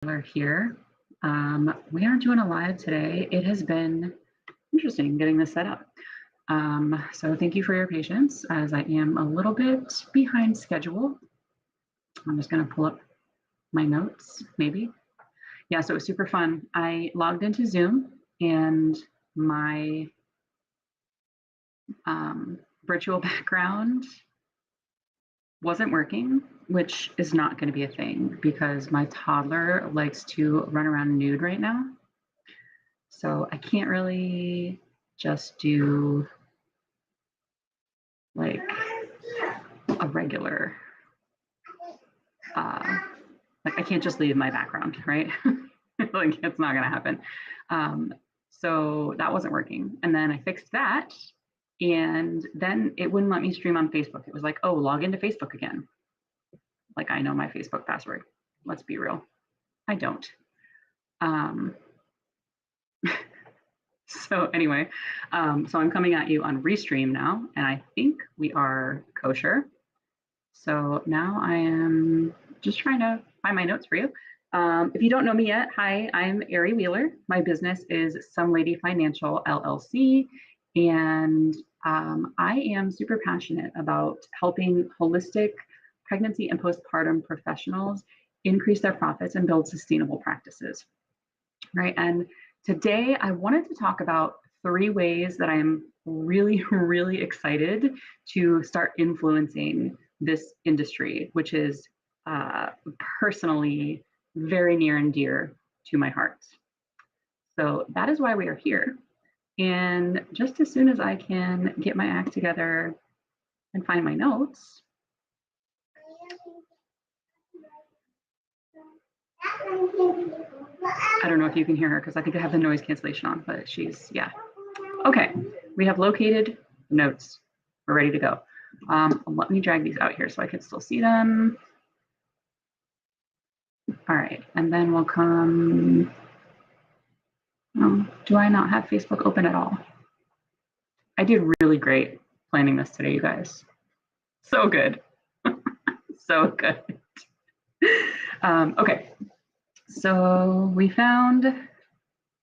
We're here. We are doing a live today. It has been interesting getting this set up. So thank you for your patience as I am a little bit behind schedule. I'm just going to pull up my notes, maybe. Yeah, so it was super fun. I logged into Zoom and my virtual background wasn't working, which is not going to be a thing because my toddler likes to run around nude right now. So I can't really just do like a regular, like I can't just leave my background, right? Like it's not going to happen. So that wasn't working. And then I fixed that. And then it wouldn't let me stream on Facebook. It was like, oh, log into Facebook again. Like I know my Facebook password. Let's be real. I don't. So anyway, so I'm coming at you on Restream now, and I think we are kosher. So now I am just trying to find my notes for you. If you don't know me yet, hi, I'm Ari Wheeler. My business is Some Lady Financial LLC, and I am super passionate about helping holistic pregnancy and postpartum professionals increase their profits and build sustainable practices, right? And today I wanted to talk about 3 ways that I'm really, really excited to start influencing this industry, which is personally very near and dear to my heart. So that is why we are here. And just as soon as I can get my act together and find my notes, I don't know if you can hear her because I think I have the noise cancellation on, but she's, yeah. Okay, we have located notes. We're ready to go. Let me drag these out here so I can still see them. All right, and then we'll come, do I not have Facebook open at all? I did really great planning this today, you guys. So good, so good. Okay, so we found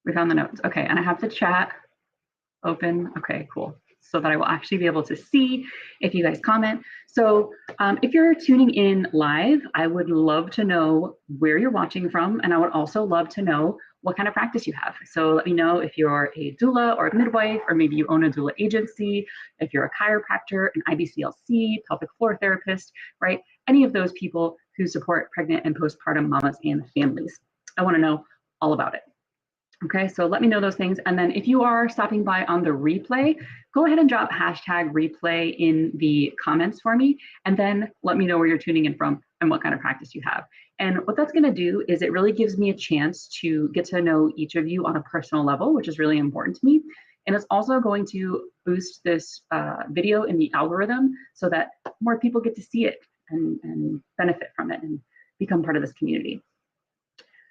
the notes. Okay, and I have the chat open. Okay, cool. So that I will actually be able to see if you guys comment. So if you're tuning in live, I would love to know where you're watching from, and I would also love to know what kind of practice you have. So let me know if you're a doula or a midwife, or maybe you own a doula agency, if you're a chiropractor, an IBCLC, pelvic floor therapist, right? Any of those people who support pregnant and postpartum mamas and families. I want to know all about it. Okay, so let me know those things. And then if you are stopping by on the replay, go ahead and drop hashtag replay in the comments for me. And then let me know where you're tuning in from and what kind of practice you have. And what that's going to do is it really gives me a chance to get to know each of you on a personal level, which is really important to me. And it's also going to boost this video in the algorithm so that more people get to see it and benefit from it and become part of this community.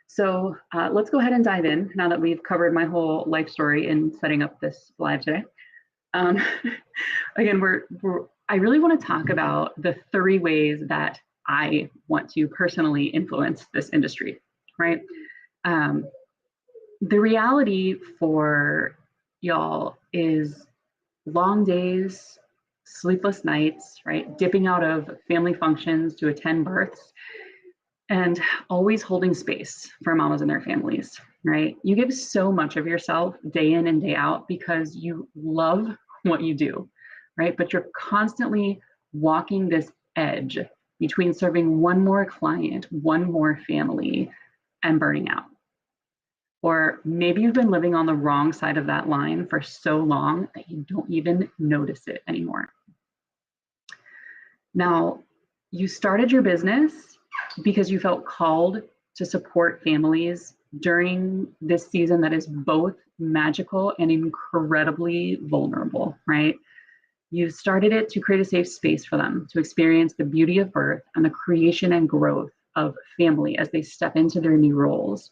So let's go ahead and dive in now that we've covered my whole life story in setting up this live today. Again, I really want to talk about the 3 ways that I want to personally influence this industry, right? The reality for y'all is long days, sleepless nights, right? Dipping out of family functions to attend births, and always holding space for mamas and their families, right? You give so much of yourself day in and day out because you love what you do, right? But you're constantly walking this edge between serving one more client, one more family, and burning out. Or maybe you've been living on the wrong side of that line for so long that you don't even notice it anymore. Now, you started your business because you felt called to support families during this season that is both magical and incredibly vulnerable, right? You started it to create a safe space for them to experience the beauty of birth and the creation and growth of family as they step into their new roles.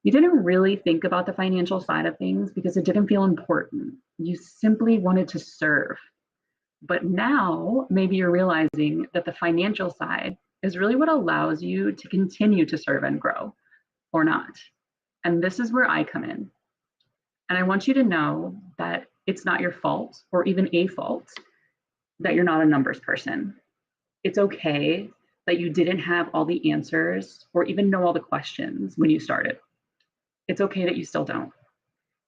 You didn't really think about the financial side of things because it didn't feel important. You simply wanted to serve. But now maybe you're realizing that the financial side is really what allows you to continue to serve and grow. or not. And this is where I come in. And I want you to know that it's not your fault or even a fault that you're not a numbers person. It's okay that you didn't have all the answers or even know all the questions when you started. It's okay that you still don't.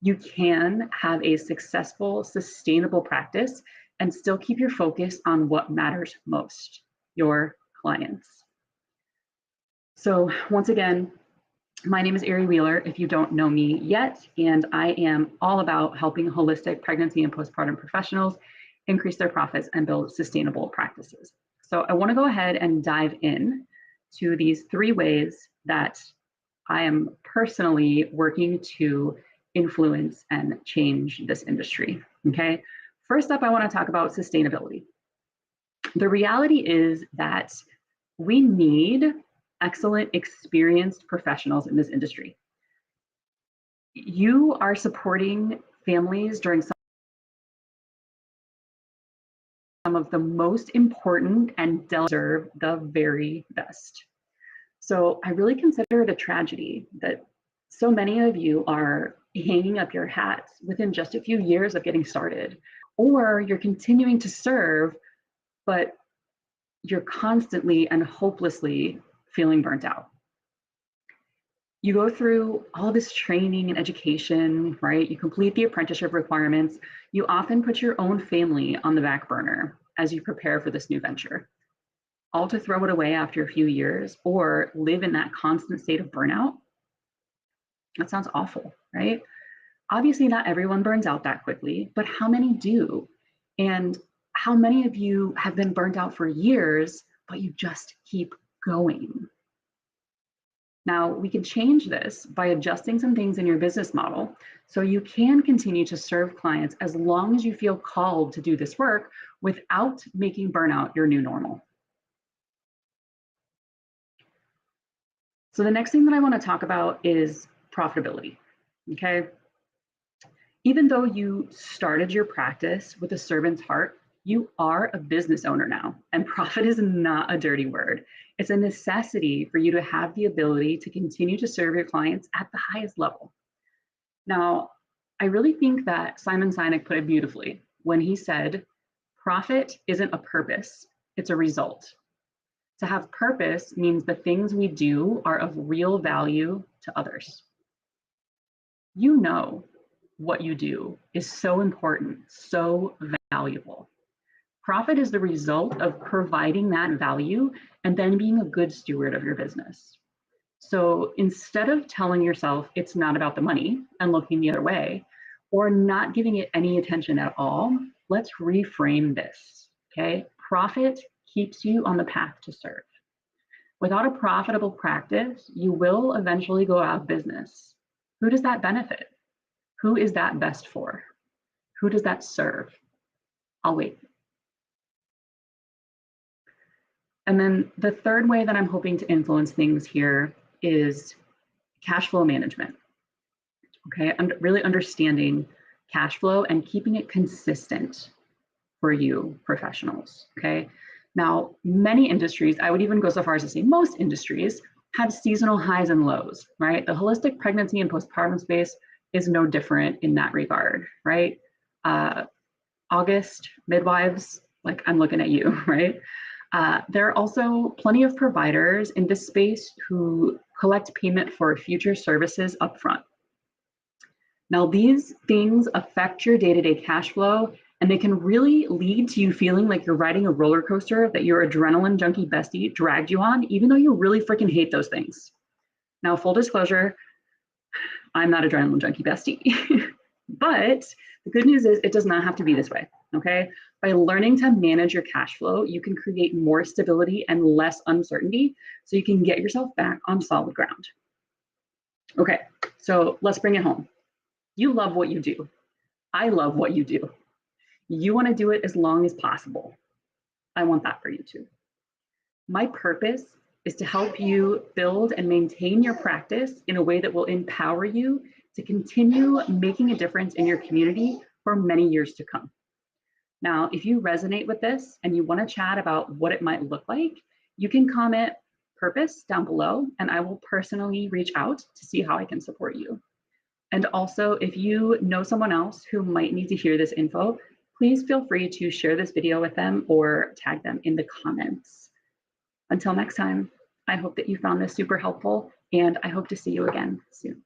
You can have a successful, sustainable practice and still keep your focus on what matters most, your clients. So once again, my name is Ari Wheeler, if you don't know me yet, and I am all about helping holistic pregnancy and postpartum professionals increase their profits and build sustainable practices. So I want to go ahead and dive in to these 3 ways that I am personally working to influence and change this industry. Okay. First up, I want to talk about sustainability. The reality is that we need excellent, experienced professionals in this industry. You are supporting families during some of the most important and deserve the very best. So I really consider it a tragedy that so many of you are hanging up your hats within just a few years of getting started, or you're continuing to serve, but you're constantly and hopelessly feeling burnt out. You go through all this training and education, right? You complete the apprenticeship requirements. You often put your own family on the back burner as you prepare for this new venture, all to throw it away after a few years or live in that constant state of burnout. That sounds awful, right? Obviously, not everyone burns out that quickly, but how many do? And how many of you have been burnt out for years, but you just keep going? Now, we can change this by adjusting some things in your business model so you can continue to serve clients as long as you feel called to do this work without making burnout your new normal. So the next thing that I want to talk about is profitability, okay? Even though you started your practice with a servant's heart, you are a business owner now, and profit is not a dirty word. It's a necessity for you to have the ability to continue to serve your clients at the highest level. Now, I really think that Simon Sinek put it beautifully when he said, profit isn't a purpose, it's a result. To have purpose means the things we do are of real value to others. You know what you do is so important, so valuable. Profit is the result of providing that value and then being a good steward of your business. So instead of telling yourself it's not about the money and looking the other way, or not giving it any attention at all, let's reframe this, okay? Profit keeps you on the path to serve. Without a profitable practice, you will eventually go out of business. Who does that benefit? Who is that best for? Who does that serve? I'll wait. And then the third way that I'm hoping to influence things here is cash flow management. Okay, and really understanding cash flow and keeping it consistent for you professionals. Okay, now many industries, I would even go so far as to say most industries, have seasonal highs and lows, right? The holistic pregnancy and postpartum space is no different in that regard, right? August, midwives, like I'm looking at you, right? There are also plenty of providers in this space who collect payment for future services upfront. Now, these things affect your day-to-day cash flow, and they can really lead to you feeling like you're riding a roller coaster that your adrenaline junkie bestie dragged you on, even though you really freaking hate those things. Now, full disclosure, I'm not adrenaline junkie bestie, but the good news is it does not have to be this way, okay? By learning to manage your cash flow, you can create more stability and less uncertainty so you can get yourself back on solid ground. Okay, so let's bring it home. You love what you do. I love what you do. You want to do it as long as possible. I want that for you too. My purpose is to help you build and maintain your practice in a way that will empower you to continue making a difference in your community for many years to come. Now, if you resonate with this and you want to chat about what it might look like, you can comment purpose down below, and I will personally reach out to see how I can support you. And also, if you know someone else who might need to hear this info, please feel free to share this video with them or tag them in the comments. Until next time, I hope that you found this super helpful, and I hope to see you again soon.